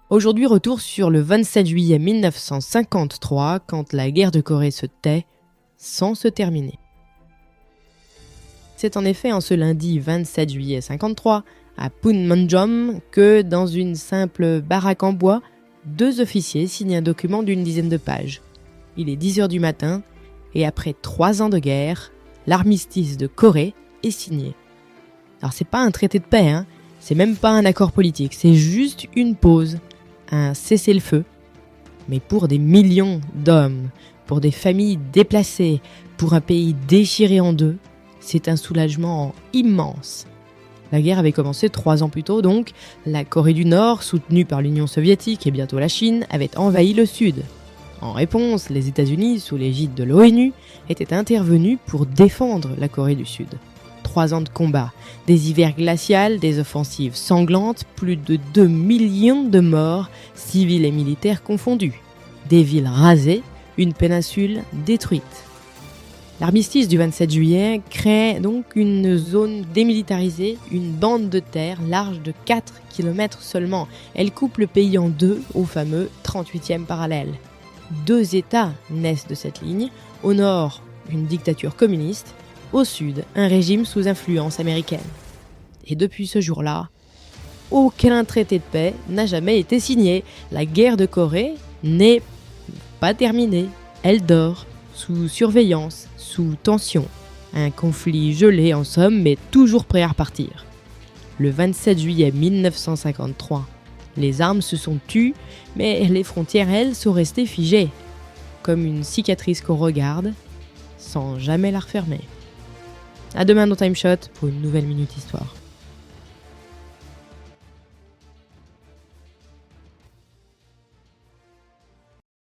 Aujourd'hui, retour sur le 27 juillet 1953, quand la guerre de Corée se tait, sans se terminer. C'est en effet en ce lundi 27 juillet 53, à Panmunjom, que dans une simple baraque en bois, 2 officiers signent un document d'une dizaine de pages. Il est 10h du matin, et après 3 ans de guerre, l'armistice de Corée est signé. Alors c'est pas un traité de paix, c'est même pas un accord politique, c'est juste une pause, un cessez-le-feu. Mais pour des millions d'hommes, pour des familles déplacées, pour un pays déchiré en deux, c'est un soulagement immense. La guerre avait commencé 3 ans plus tôt donc, la Corée du Nord, soutenue par l'Union soviétique et bientôt la Chine, avait envahi le Sud. En réponse, les États-Unis, sous l'égide de l'ONU, étaient intervenus pour défendre la Corée du Sud. 3 ans de combat, des hivers glaciales, des offensives sanglantes, plus de 2 millions de morts, civils et militaires confondus. Des villes rasées, une péninsule détruite. L'armistice du 27 juillet crée donc une zone démilitarisée, une bande de terre large de 4 km seulement. Elle coupe le pays en deux au fameux 38e parallèle. 2 États naissent de cette ligne. Au nord, une dictature communiste. Au sud, un régime sous influence américaine. Et depuis ce jour-là, aucun traité de paix n'a jamais été signé. La guerre de Corée n'est pas terminée. Elle dort, sous surveillance, sous tension. Un conflit gelé en somme, mais toujours prêt à repartir. Le 27 juillet 1953, les armes se sont tues, mais les frontières, elles, sont restées figées. Comme une cicatrice qu'on regarde, sans jamais la refermer. À demain dans Time Shot pour une nouvelle Minute Histoire.